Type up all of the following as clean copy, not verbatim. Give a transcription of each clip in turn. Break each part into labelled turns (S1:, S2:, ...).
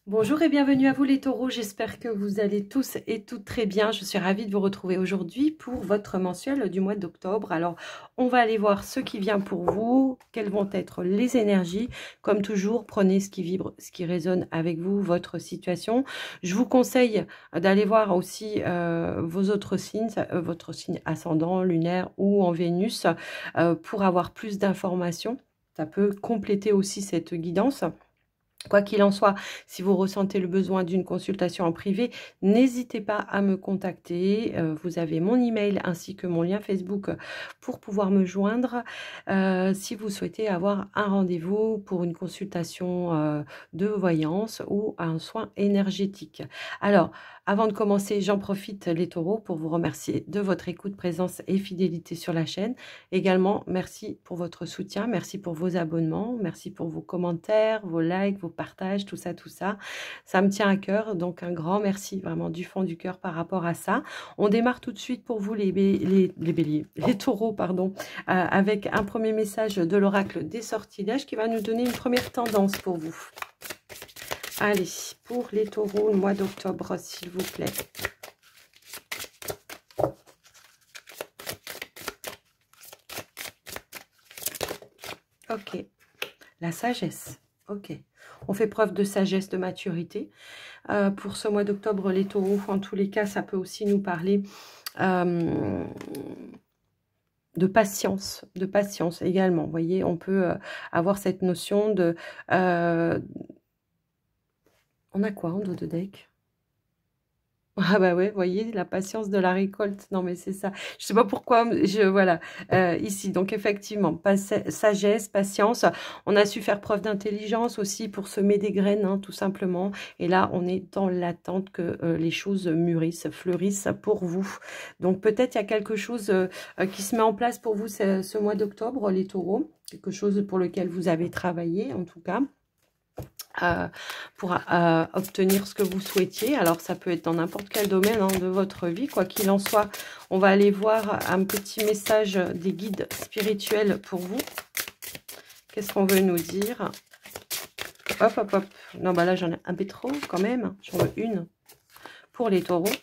S1: Bonjour et bienvenue à vous les taureaux, j'espère que vous allez tous et toutes très bien. Je suis ravie de vous retrouver aujourd'hui pour votre mensuel du mois d'octobre. Alors, on va aller voir ce qui vient pour vous, quelles vont être les énergies. Comme toujours, prenez ce qui vibre, ce qui résonne avec vous, votre situation. Je vous conseille d'aller voir aussi vos autres signes, votre signe ascendant, lunaire ou en Vénus, pour avoir plus d'informations. Ça peut compléter aussi cette guidance. Quoi qu'il en soit, si vous ressentez le besoin d'une consultation en privé, n'hésitez pas à me contacter. Vous avez mon email ainsi que mon lien Facebook pour pouvoir me joindre si vous souhaitez avoir un rendez-vous pour une consultation de voyance ou un soin énergétique. Alors, avant de commencer, j'en profite les taureaux pour vous remercier de votre écoute, présence et fidélité sur la chaîne. Également, merci pour votre soutien, merci pour vos abonnements, merci pour vos commentaires, vos likes, vos partages, tout ça, tout ça. Ça me tient à cœur, donc un grand merci vraiment du fond du cœur par rapport à ça. On démarre tout de suite pour vous les béliers, les taureaux, pardon, avec un premier message de l'oracle des sortilèges qui va nous donner une première tendance pour vous. Allez, pour les taureaux, le mois d'octobre, s'il vous plaît. Ok, la sagesse. Ok, on fait preuve de sagesse, de maturité. Pour ce mois d'octobre, les taureaux, en tous les cas, ça peut aussi nous parler de patience également. Vous voyez, on peut avoir cette notion de... on a quoi en dos de deck? Ah bah ouais, vous voyez, la patience de la récolte. Non mais c'est ça. Je sais pas pourquoi, voilà, ici. Donc effectivement, sagesse, patience. On a su faire preuve d'intelligence aussi pour semer des graines, hein, tout simplement. Et là, on est dans l'attente que les choses mûrissent, fleurissent pour vous. Donc peut-être il y a quelque chose qui se met en place pour vous ce mois d'octobre, les taureaux. Quelque chose pour lequel vous avez travaillé, en tout cas. Pour obtenir ce que vous souhaitiez. Alors, ça peut être dans n'importe quel domaine de votre vie. Quoi qu'il en soit, on va aller voir un petit message des guides spirituels pour vous. Qu'est-ce qu'on veut nous dire? Hop, hop, hop. Non, bah là, j'en ai un peu trop quand même. J'en veux une pour les taureaux.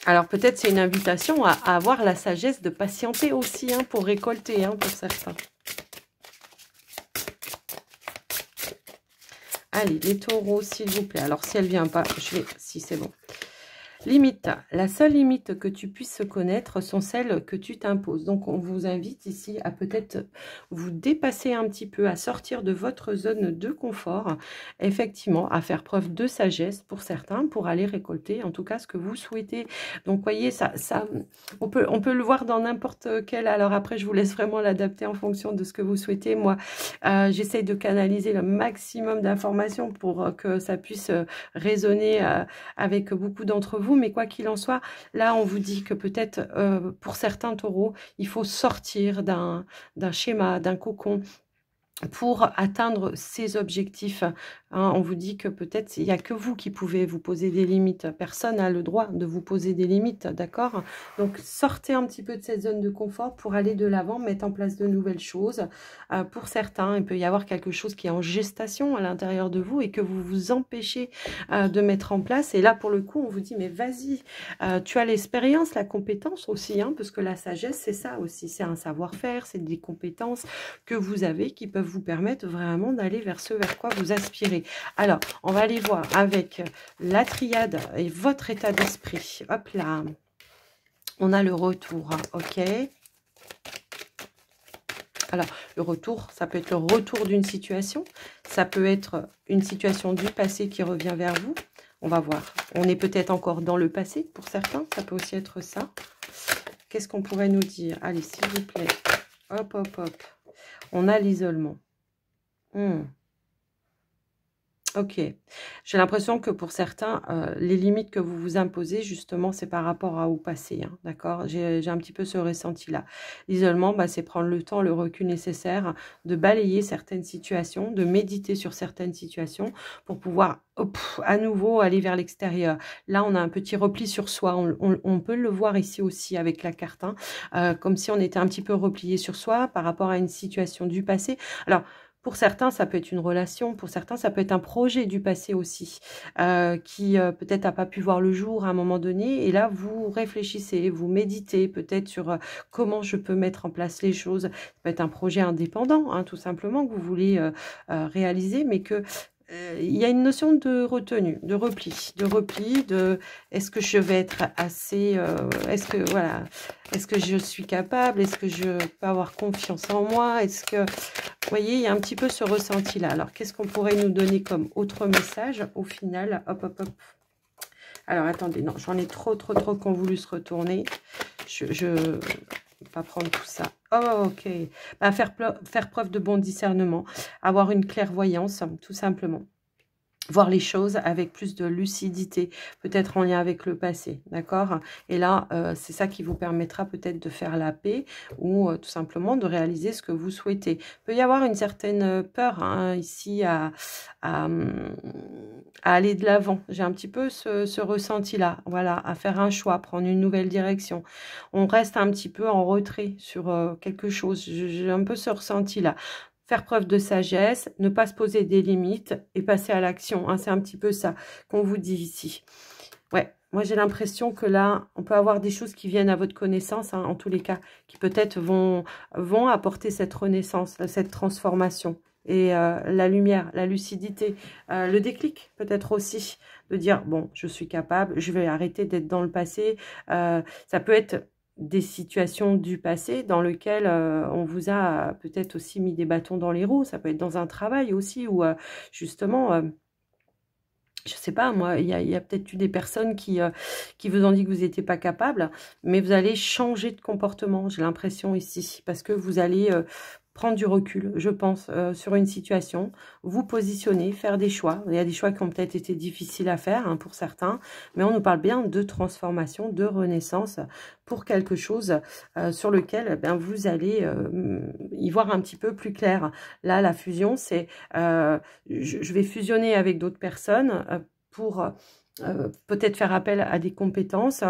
S1: Alors, peut-être c'est une invitation à avoir la sagesse de patienter aussi pour récolter, pour certains. Allez, les taureaux, s'il vous plaît. Alors, si elle vient pas, je vais... Si, c'est bon. Limite. La seule limite que tu puisses connaître sont celles que tu t'imposes. Donc, on vous invite ici à peut-être vous dépasser un petit peu, à sortir de votre zone de confort. Effectivement, à faire preuve de sagesse pour certains, pour aller récolter en tout cas ce que vous souhaitez. Donc, voyez, on peut le voir dans n'importe quel. Alors après, je vous laisse vraiment l'adapter en fonction de ce que vous souhaitez. Moi, j'essaye de canaliser le maximum d'informations pour que ça puisse résonner avec beaucoup d'entre vous. Mais quoi qu'il en soit, là, on vous dit que peut-être pour certains taureaux, il faut sortir d'un schéma, d'un cocon pour atteindre ces objectifs. On vous dit que peut-être il n'y a que vous qui pouvez vous poser des limites. Personne n'a le droit de vous poser des limites, d'accord? Donc, sortez un petit peu de cette zone de confort pour aller de l'avant, mettre en place de nouvelles choses. Pour certains, il peut y avoir quelque chose qui est en gestation à l'intérieur de vous et que vous vous empêchez de mettre en place. Et là, pour le coup, on vous dit, mais vas-y, tu as l'expérience, la compétence aussi, parce que la sagesse, c'est ça aussi. C'est un savoir-faire, c'est des compétences que vous avez qui peuvent vous permettre vraiment d'aller vers ce vers quoi vous aspirez. Alors, on va aller voir avec la triade et votre état d'esprit. Hop là. On a le retour, ok. Alors, le retour, ça peut être le retour d'une situation. Ça peut être une situation du passé qui revient vers vous. On va voir. On est peut-être encore dans le passé pour certains. Ça peut aussi être ça. Qu'est-ce qu'on pourrait nous dire? Allez, s'il vous plaît. Hop, hop, hop. On a l'isolement. Ok, j'ai l'impression que pour certains, les limites que vous vous imposez, justement, c'est par rapport au passé, hein, d'accord? J'ai un petit peu ce ressenti-là. L'isolement, bah, c'est prendre le temps, le recul nécessaire de balayer certaines situations, de méditer sur certaines situations pour pouvoir hop, à nouveau aller vers l'extérieur. Là, on a un petit repli sur soi. On peut le voir ici aussi avec la carte, hein, comme si on était un petit peu replié sur soi par rapport à une situation du passé. Alors, pour certains, ça peut être une relation. Pour certains, ça peut être un projet du passé aussi, qui peut-être n'a pas pu voir le jour à un moment donné. Et là, vous réfléchissez, vous méditez peut-être sur comment je peux mettre en place les choses. Ça peut être un projet indépendant, hein, tout simplement, que vous voulez réaliser, mais que il y a une notion de retenue, de repli, de est-ce que je vais être assez, est-ce que voilà, est-ce que je suis capable, est-ce que je peux avoir confiance en moi, est-ce que, vous voyez, il y a un petit peu ce ressenti-là. Alors, qu'est-ce qu'on pourrait nous donner comme autre message au final? Hop, hop, hop. Alors, attendez, non, j'en ai trop qui ont voulu se retourner. Je vais pas prendre tout ça. Oh, ok. Bah, faire preuve de bon discernement, avoir une clairvoyance, tout simplement. Voir les choses avec plus de lucidité, peut-être en lien avec le passé, d'accord? Et là, c'est ça qui vous permettra peut-être de faire la paix ou tout simplement de réaliser ce que vous souhaitez. Il peut y avoir une certaine peur, hein, ici à aller de l'avant. J'ai un petit peu ce ressenti-là, voilà, à faire un choix, prendre une nouvelle direction. On reste un petit peu en retrait sur quelque chose. J'ai un peu ce ressenti-là. Faire preuve de sagesse, ne pas se poser des limites et passer à l'action. Hein, c'est un petit peu ça qu'on vous dit ici. Ouais, moi j'ai l'impression que là, on peut avoir des choses qui viennent à votre connaissance, hein, en tous les cas, qui peut-être vont apporter cette renaissance, cette transformation. Et la lumière, la lucidité, le déclic peut-être aussi, de dire, bon, je suis capable, je vais arrêter d'être dans le passé. Ça peut être des situations du passé dans lesquelles on vous a peut-être aussi mis des bâtons dans les roues. Ça peut être dans un travail aussi où justement, je sais pas, moi, il y a peut-être eu des personnes qui vous ont dit que vous n'étiez pas capable, mais vous allez changer de comportement, j'ai l'impression ici, parce que vous allez prendre du recul, je pense, sur une situation, vous positionner, faire des choix. Il y a des choix qui ont peut-être été difficiles à faire, hein, pour certains, mais on nous parle bien de transformation, de renaissance pour quelque chose sur lequel vous allez y voir un petit peu plus clair. Là, la fusion, c'est je vais fusionner avec d'autres personnes pour peut-être faire appel à des compétences,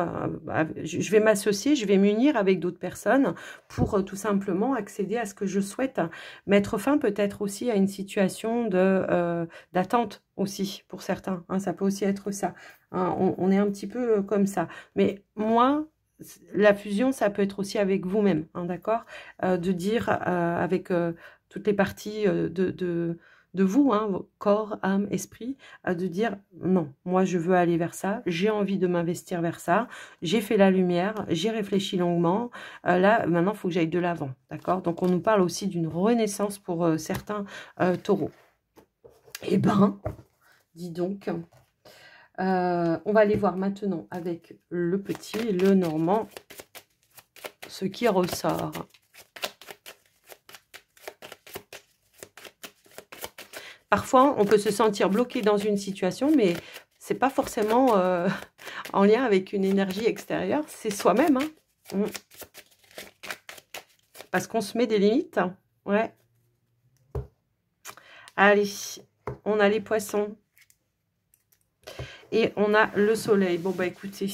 S1: je vais m'associer, je vais m'unir avec d'autres personnes pour tout simplement accéder à ce que je souhaite, mettre fin peut-être aussi à une situation d'attente aussi pour certains, hein, ça peut aussi être ça, hein, on est un petit peu comme ça, mais moi, la fusion, ça peut être aussi avec vous-même, hein, d'accord, de dire avec toutes les parties de vous, hein, corps, âme, esprit, de dire non, moi je veux aller vers ça, j'ai envie de m'investir vers ça, j'ai fait la lumière, j'ai réfléchi longuement, là maintenant il faut que j'aille de l'avant, d'accord? Donc on nous parle aussi d'une renaissance pour certains taureaux. Eh ben, dis donc, on va aller voir maintenant avec le petit, le normand, ce qui ressort. Parfois, on peut se sentir bloqué dans une situation, mais c'est pas forcément en lien avec une énergie extérieure, c'est soi-même. Hein. Parce qu'on se met des limites. Ouais. Allez, on a les poissons. Et on a le soleil. Bon, bah écoutez,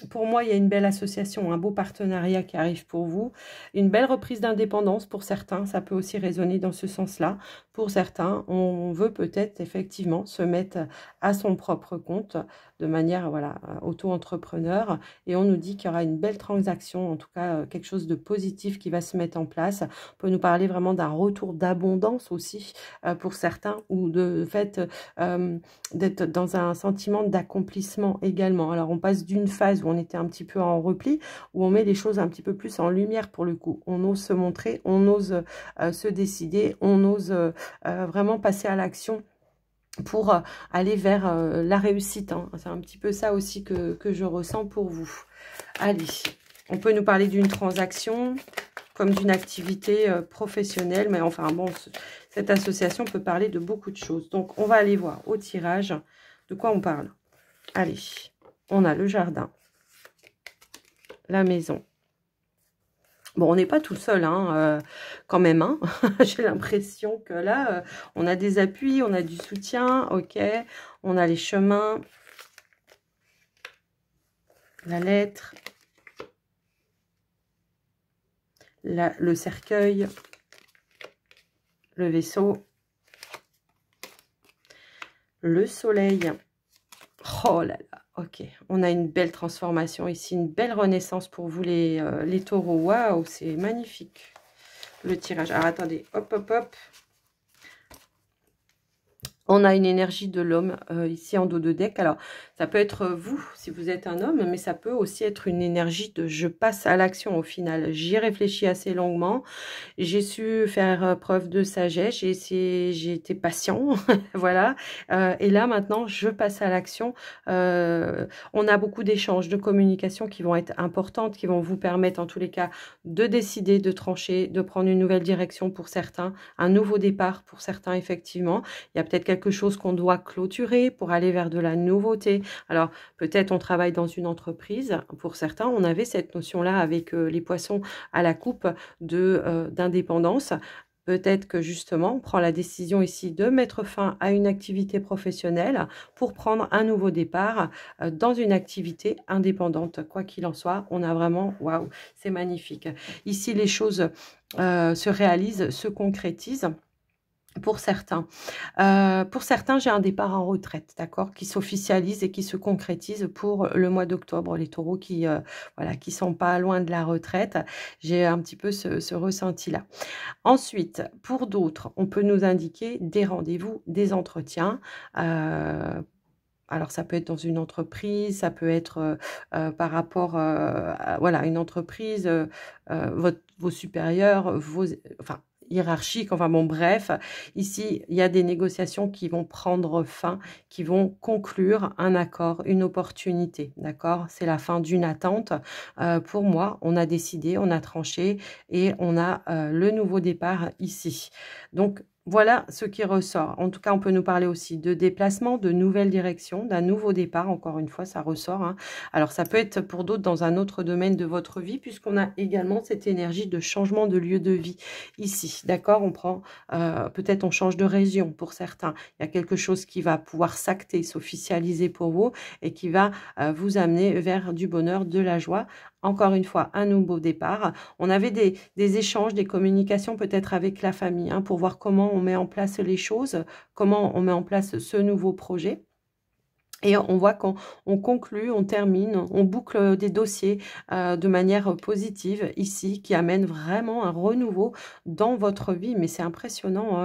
S1: pour moi, il y a une belle association, un beau partenariat qui arrive pour vous. Une belle reprise d'indépendance pour certains, ça peut aussi résonner dans ce sens-là. Pour certains, on veut peut-être effectivement se mettre à son propre compte de manière voilà, auto-entrepreneur. Et on nous dit qu'il y aura une belle transaction, en tout cas quelque chose de positif qui va se mettre en place. On peut nous parler vraiment d'un retour d'abondance aussi pour certains, ou de fait d'être dans un sentiment d'accomplissement également. Alors on passe d'une phase où on était un petit peu en repli, où on met les choses un petit peu plus en lumière pour le coup. On ose se montrer, on ose se décider, on ose vraiment passer à l'action pour aller vers la réussite. Hein. C'est un petit peu ça aussi que je ressens pour vous. Allez, on peut nous parler d'une transaction comme d'une activité professionnelle. Mais enfin, bon, cette association peut parler de beaucoup de choses. Donc, on va aller voir au tirage de quoi on parle. Allez, on a le jardin, la maison. Bon, on n'est pas tout seul, hein, quand même. Hein. J'ai l'impression que là, on a des appuis, on a du soutien, ok. On a les chemins, la lettre, le cercueil, le vaisseau, le soleil. Oh là là, ok. On a une belle transformation ici, une belle renaissance pour vous les taureaux. Waouh, c'est magnifique. Le tirage. Alors, attendez, hop, hop, hop. On a une énergie de l'homme ici en dos de deck. Alors, ça peut être vous, si vous êtes un homme, mais ça peut aussi être une énergie de je passe à l'action au final. J'y ai réfléchi assez longuement. J'ai su faire preuve de sagesse. J'ai essayé, j'ai été patient. Voilà. Et là, maintenant, je passe à l'action. On a beaucoup d'échanges, de communication qui vont être importantes, qui vont vous permettre, en tous les cas, de décider, de trancher, de prendre une nouvelle direction pour certains, un nouveau départ pour certains, effectivement. Il y a peut-être quelque chose qu'on doit clôturer pour aller vers de la nouveauté. Alors, peut-être on travaille dans une entreprise. Pour certains, on avait cette notion-là avec les poissons à la coupe d'indépendance. Peut-être que justement, on prend la décision ici de mettre fin à une activité professionnelle pour prendre un nouveau départ dans une activité indépendante. Quoi qu'il en soit, on a vraiment, waouh, c'est magnifique. Ici, les choses se réalisent, se concrétisent. Pour certains, j'ai un départ en retraite, d'accord, qui s'officialise et qui se concrétise pour le mois d'octobre. Les taureaux qui, voilà, qui sont pas loin de la retraite, j'ai un petit peu ce ressenti-là. Ensuite, pour d'autres, on peut nous indiquer des rendez-vous, des entretiens. Alors, ça peut être dans une entreprise, ça peut être par rapport à voilà, une entreprise, vos supérieurs, enfin, hiérarchiques, enfin bon, bref. Ici, il y a des négociations qui vont prendre fin, qui vont conclure un accord, une opportunité, d'accord? C'est la fin d'une attente. Pour moi, on a décidé, on a tranché et on a le nouveau départ ici. Donc, voilà ce qui ressort. En tout cas, on peut nous parler aussi de déplacement, de nouvelles directions, d'un nouveau départ. Encore une fois, ça ressort. Hein. Alors, ça peut être pour d'autres dans un autre domaine de votre vie, puisqu'on a également cette énergie de changement de lieu de vie ici. D'accord? On prend, peut-être on change de région pour certains. Il y a quelque chose qui va pouvoir s'acter, s'officialiser pour vous et qui va vous amener vers du bonheur, de la joie. Encore une fois, un nouveau départ. On avait des échanges, des communications peut-être avec la famille hein, pour voir comment on met en place les choses, comment on met en place ce nouveau projet. Et on voit qu'on conclut, on termine, on boucle des dossiers de manière positive ici, qui amène vraiment un renouveau dans votre vie. Mais c'est impressionnant.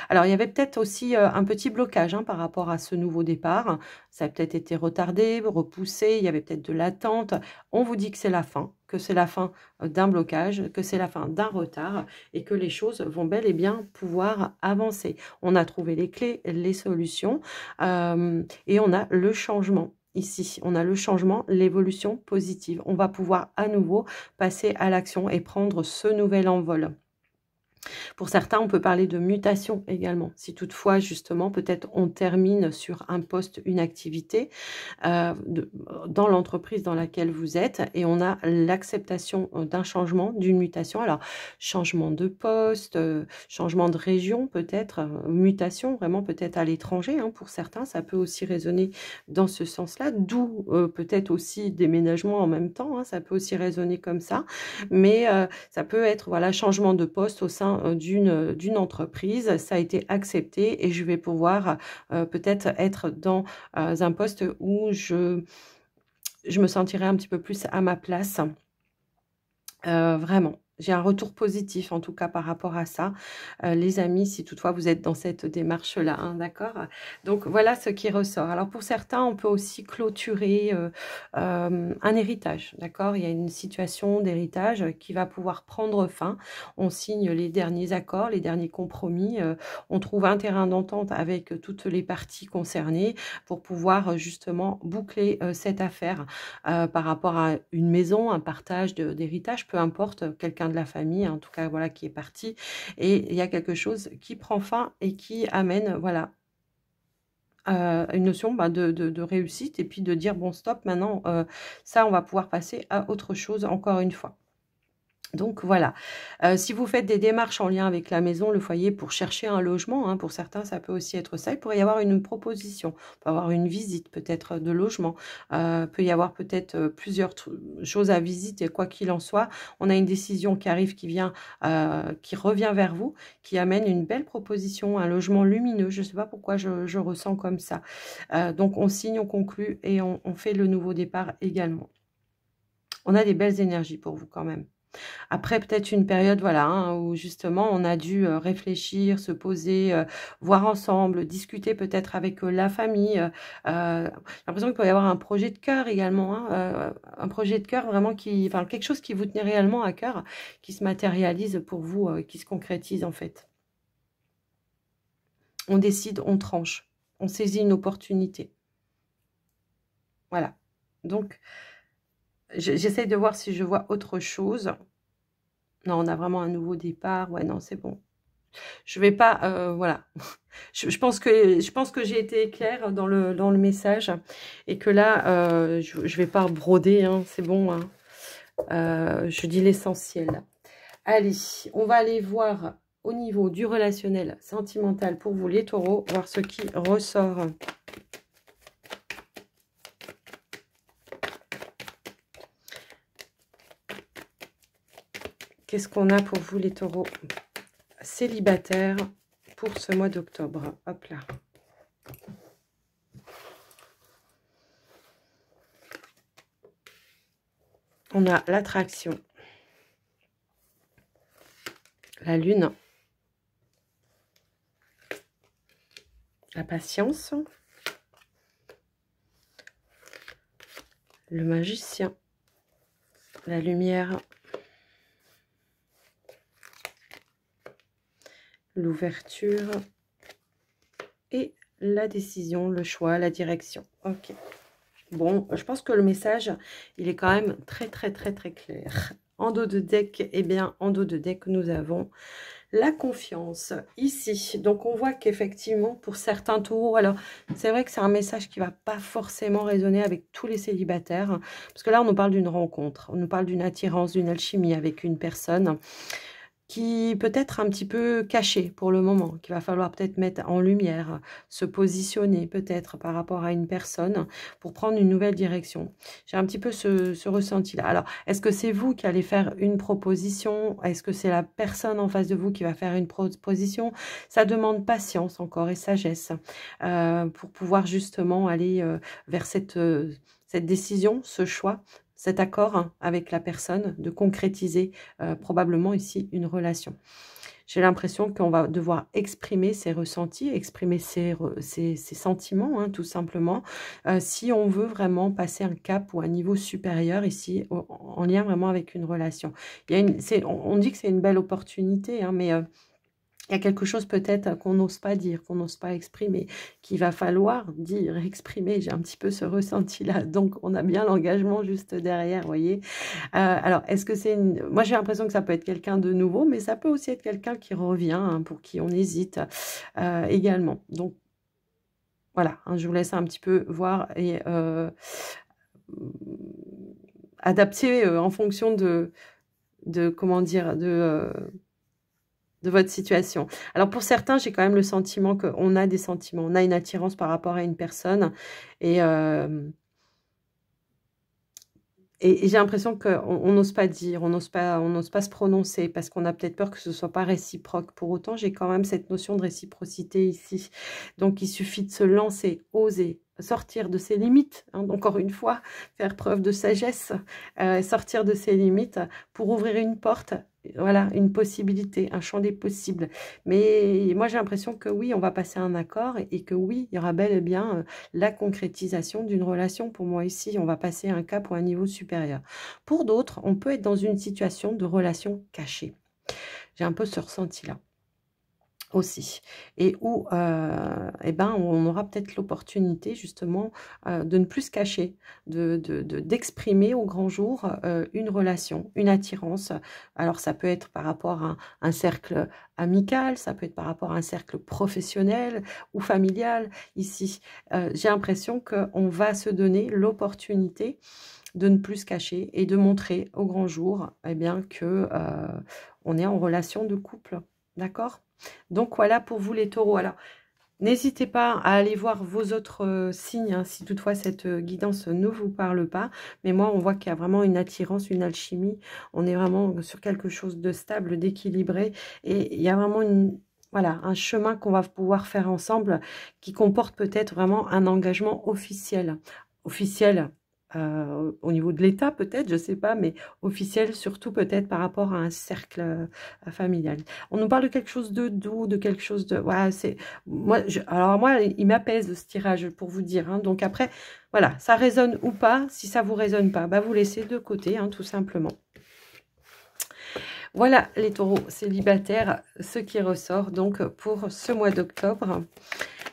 S1: Alors, il y avait peut-être aussi un petit blocage hein, par rapport à ce nouveau départ. Ça a peut-être été retardé, repoussé, il y avait peut-être de l'attente. On vous dit que c'est la fin, que c'est la fin d'un blocage, que c'est la fin d'un retard et que les choses vont bel et bien pouvoir avancer. On a trouvé les clés, les solutions et on a le changement. Ici, on a le changement, l'évolution positive. On va pouvoir à nouveau passer à l'action et prendre ce nouvel envol. Pour certains, on peut parler de mutation également. Si toutefois, justement, peut-être on termine sur un poste, une activité dans l'entreprise dans laquelle vous êtes et on a l'acceptation d'un changement, d'une mutation. Alors, changement de poste, changement de région peut-être, mutation vraiment peut-être à l'étranger. Hein, pour certains, ça peut aussi résonner dans ce sens-là, d'où peut-être aussi déménagement en même temps. Hein, ça peut aussi résonner comme ça. Mais ça peut être voilà changement de poste au sein d'une entreprise, ça a été accepté et je vais pouvoir peut-être être dans un poste où je me sentirai un petit peu plus à ma place. Vraiment. J'ai un retour positif, en tout cas, par rapport à ça. Les amis, si toutefois vous êtes dans cette démarche-là, hein, d'accord? Donc, voilà ce qui ressort. Alors, pour certains, on peut aussi clôturer un héritage, d'accord? Il y a une situation d'héritage qui va pouvoir prendre fin. On signe les derniers accords, les derniers compromis. On trouve un terrain d'entente avec toutes les parties concernées pour pouvoir, justement, boucler cette affaire par rapport à une maison, un partage d'héritage, peu importe, quelqu'un de la famille, en tout cas, voilà, qui est parti. Et il y a quelque chose qui prend fin et qui amène, voilà, une notion de réussite et puis de dire, bon, stop, maintenant, ça, on va pouvoir passer à autre chose encore une fois. Donc voilà, si vous faites des démarches en lien avec la maison, le foyer pour chercher un logement, hein, pour certains ça peut aussi être ça, il pourrait y avoir une proposition, il peut y avoir une visite peut-être de logement, peut y avoir peut-être plusieurs choses à visiter, quoi qu'il en soit, on a une décision qui arrive, qui vient, qui revient vers vous, qui amène une belle proposition, un logement lumineux, je ne sais pas pourquoi je ressens comme ça. Donc on signe, on conclut et on fait le nouveau départ également. On a des belles énergies pour vous quand même. Après, peut-être une période, voilà, hein, où justement, on a dû réfléchir, se poser, voir ensemble, discuter peut-être avec la famille. J'ai l'impression qu'il peut y avoir un projet de cœur également, hein, un projet de cœur vraiment qui, enfin, quelque chose qui vous tenait réellement à cœur, qui se matérialise pour vous, qui se concrétise en fait. On décide, on tranche, on saisit une opportunité. Voilà. Donc, j'essaye de voir si je vois autre chose. Non, on a vraiment un nouveau départ. Ouais, non, c'est bon. Je vais pas, voilà. Je pense que j'ai été claire dans le message et que là, je vais pas broder, hein, c'est bon. Hein. Je dis l'essentiel. Allez, on va aller voir au niveau du relationnel sentimental pour vous les taureaux, voir ce qui ressort. Qu'est-ce qu'on a pour vous les taureaux célibataires pour ce mois d'octobre? Hop là. On a l'attraction, la lune, la patience, le magicien, la lumière, l'ouverture et la décision, le choix, la direction. Ok. Bon, je pense que le message, il est quand même très, très, très, très clair. En dos de deck, eh bien, en dos de deck, nous avons la confiance ici. Donc, on voit qu'effectivement, pour certains taureaux, alors, c'est vrai que c'est un message qui ne va pas forcément résonner avec tous les célibataires. Parce que là, on nous parle d'une rencontre, on nous parle d'une attirance, d'une alchimie avec une personne qui peut être un petit peu caché pour le moment, qu'il va falloir peut-être mettre en lumière, se positionner peut-être par rapport à une personne pour prendre une nouvelle direction. J'ai un petit peu ce ressenti-là. Alors, est-ce que c'est vous qui allez faire une proposition? Est-ce que c'est la personne en face de vous qui va faire une proposition? Ça demande patience encore et sagesse pour pouvoir justement aller vers cette décision, ce choix, cet accord hein, avec la personne, de concrétiser probablement ici une relation. J'ai l'impression qu'on va devoir exprimer ses ressentis, exprimer ses sentiments, hein, tout simplement, si on veut vraiment passer un cap ou un niveau supérieur ici, en lien vraiment avec une relation. On dit que c'est une belle opportunité, hein, mais il y a quelque chose peut-être qu'on n'ose pas dire, qu'on n'ose pas exprimer, qu'il va falloir dire, exprimer. J'ai un petit peu ce ressenti-là. Donc, on a bien l'engagement juste derrière, vous voyez. Alors, est-ce que c'est une... Moi, j'ai l'impression que ça peut être quelqu'un de nouveau, mais ça peut aussi être quelqu'un qui revient, hein, pour qui on hésite également. Donc, voilà, hein, je vous laisse un petit peu voir et adapter en fonction de comment dire, de votre situation. Alors pour certains, j'ai quand même le sentiment qu'on a des sentiments, on a une attirance par rapport à une personne et j'ai l'impression qu'on n'ose pas dire, on n'ose pas se prononcer parce qu'on a peut-être peur que ce ne soit pas réciproque. Pour autant, j'ai quand même cette notion de réciprocité ici. Donc, il suffit de se lancer, oser, sortir de ses limites. Hein, encore une fois, faire preuve de sagesse, sortir de ses limites pour ouvrir une porte. Voilà, une possibilité, un champ des possibles. Mais moi, j'ai l'impression que oui, on va passer un accord et que oui, il y aura bel et bien la concrétisation d'une relation. Pour moi, ici, on va passer un cap ou un niveau supérieur. Pour d'autres, on peut être dans une situation de relation cachée. J'ai un peu ce ressenti-là. aussi, et où eh ben, on aura peut-être l'opportunité justement de ne plus se cacher, d'exprimer au grand jour une relation, une attirance. Alors ça peut être par rapport à un cercle amical, ça peut être par rapport à un cercle professionnel ou familial. Ici, j'ai l'impression qu'on va se donner l'opportunité de ne plus se cacher et de montrer au grand jour eh bien, que on est en relation de couple. D'accord? Donc voilà pour vous les taureaux. Alors, n'hésitez pas à aller voir vos autres signes, hein, si toutefois cette guidance ne vous parle pas. Mais moi, on voit qu'il y a vraiment une attirance, une alchimie. On est vraiment sur quelque chose de stable, d'équilibré. Et il y a vraiment voilà, un chemin qu'on va pouvoir faire ensemble qui comporte peut-être vraiment un engagement officiel. Officiel au niveau de l'État peut-être, je ne sais pas, mais officiel surtout peut-être par rapport à un cercle familial. On nous parle de quelque chose de doux, de quelque chose de... Voilà, c'est... Alors moi, il m'apaise ce tirage pour vous dire. Hein. Donc après, voilà, ça résonne ou pas. Si ça vous résonne pas, bah vous laissez de côté, hein, tout simplement. Voilà les taureaux célibataires, ce qui ressort donc pour ce mois d'octobre.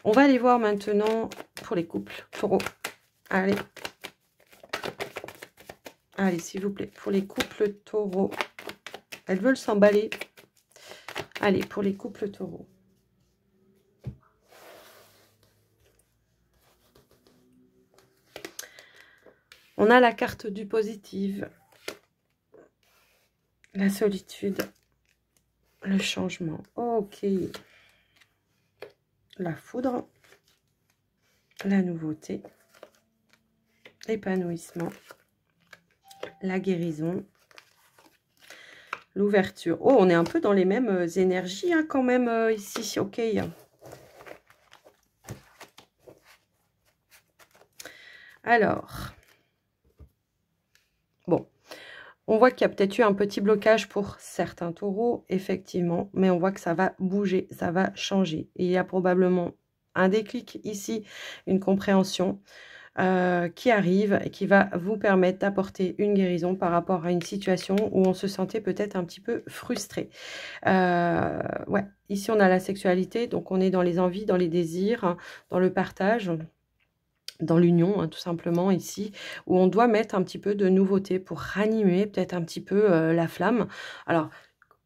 S1: On va aller voir maintenant pour les couples taureaux. Allez. Allez, s'il vous plaît, pour les couples taureaux. Elles veulent s'emballer. Allez, pour les couples taureaux. On a la carte du positif, la solitude, le changement. Ok. La foudre, la nouveauté, l'épanouissement, la guérison, l'ouverture. Oh, on est un peu dans les mêmes énergies hein, quand même ici. Ok. Alors, bon, on voit qu'il y a peut-être eu un petit blocage pour certains taureaux, effectivement, mais on voit que ça va bouger, ça va changer. Et il y a probablement un déclic ici, une compréhension qui arrive et qui va vous permettre d'apporter une guérison par rapport à une situation où on se sentait peut-être un petit peu frustré. Ouais, ici on a la sexualité, donc on est dans les envies, dans les désirs, hein, dans le partage, dans l'union, hein, tout simplement ici, où on doit mettre un petit peu de nouveauté pour ranimer peut-être un petit peu la flamme. Alors,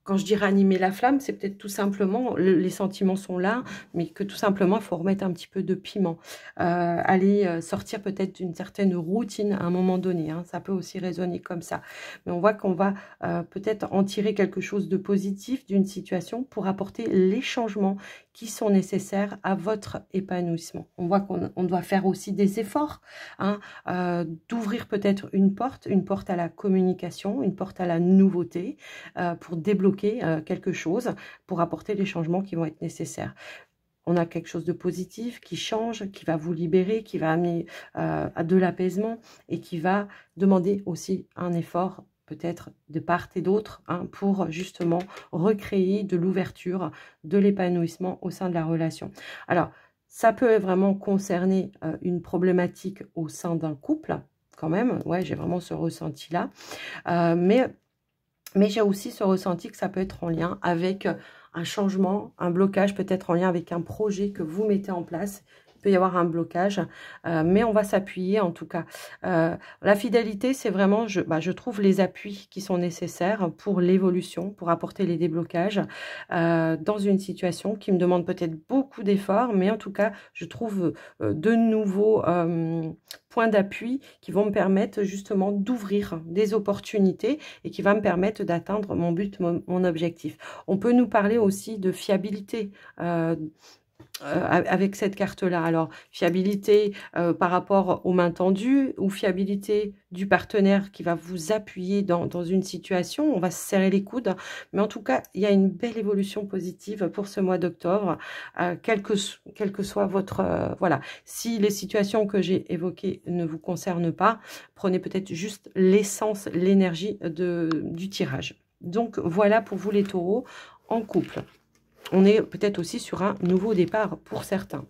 S1: quand je dis ranimer la flamme, c'est peut-être tout simplement, les sentiments sont là, mais que tout simplement, il faut remettre un petit peu de piment. Aller sortir peut-être d'une certaine routine à un moment donné. Hein, ça peut aussi résonner comme ça. Mais on voit qu'on va peut-être en tirer quelque chose de positif d'une situation pour apporter les changements qui sont nécessaires à votre épanouissement. On voit qu'on doit faire aussi des efforts, hein, d'ouvrir peut-être une porte à la communication, une porte à la nouveauté, pour débloquer quelque chose, pour apporter les changements qui vont être nécessaires. On a quelque chose de positif qui change, qui va vous libérer, qui va amener à de l'apaisement et qui va demander aussi un effort peut-être de part et d'autre, hein, pour justement recréer de l'ouverture, de l'épanouissement au sein de la relation. Alors, ça peut vraiment concerner une problématique au sein d'un couple, quand même. Ouais, j'ai vraiment ce ressenti-là. Mais j'ai aussi ce ressenti que ça peut être en lien avec un changement, un blocage, peut-être en lien avec un projet que vous mettez en place. Il peut y avoir un blocage, mais on va s'appuyer en tout cas. La fidélité, c'est vraiment, je trouve, les appuis qui sont nécessaires pour l'évolution, pour apporter les déblocages dans une situation qui me demande peut-être beaucoup d'efforts, mais en tout cas, je trouve de nouveaux points d'appui qui vont me permettre justement d'ouvrir des opportunités et qui va me permettre d'atteindre mon but, mon objectif. On peut nous parler aussi de fiabilité avec cette carte-là. Alors, fiabilité par rapport aux mains tendues ou fiabilité du partenaire qui va vous appuyer dans une situation. On va se serrer les coudes. Mais en tout cas, il y a une belle évolution positive pour ce mois d'octobre, quel que soit votre... voilà. Si les situations que j'ai évoquées ne vous concernent pas, prenez peut-être juste l'essence, l'énergie du tirage. Donc, voilà pour vous les taureaux en couple. On est peut-être aussi sur un nouveau départ pour certains.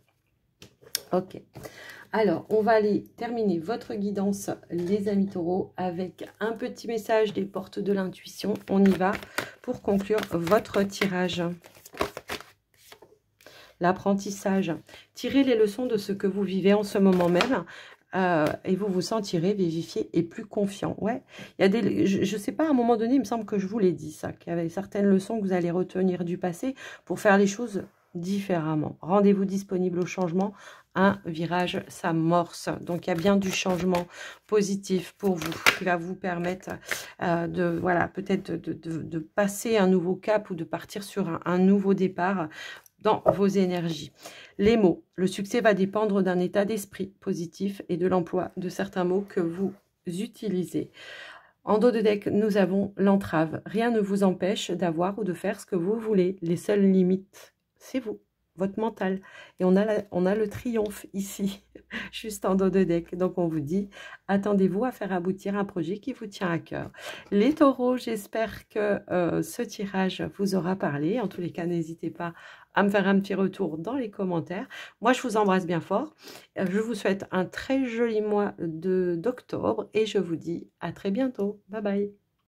S1: Ok. Alors, on va aller terminer votre guidance, les amis taureaux, avec un petit message des portes de l'intuition. On y va pour conclure votre tirage. l'apprentissage. Tirez les leçons de ce que vous vivez en ce moment même. Et vous vous sentirez vivifié et plus confiant. Ouais, il y a des, je sais pas, à un moment donné, il me semble que je vous l'ai dit ça, qu'il y avait certaines leçons que vous allez retenir du passé pour faire les choses différemment. Rendez-vous disponible au changement. Un virage s'amorce. Donc, il y a bien du changement positif pour vous qui va vous permettre de, voilà, peut-être de passer un nouveau cap ou de partir sur un nouveau départ dans vos énergies. Les mots. Le succès va dépendre d'un état d'esprit positif et de l'emploi de certains mots que vous utilisez. En dos de deck, nous avons l'entrave. Rien ne vous empêche d'avoir ou de faire ce que vous voulez. Les seules limites, c'est vous, votre mental. Et on a le triomphe ici, juste en dos de deck. Donc on vous dit, attendez-vous à faire aboutir un projet qui vous tient à cœur. Les taureaux, j'espère que ce tirage vous aura parlé. En tous les cas, n'hésitez pas à me faire un petit retour dans les commentaires. Moi, je vous embrasse bien fort. Je vous souhaite un très joli mois d'octobre et je vous dis à très bientôt. Bye bye.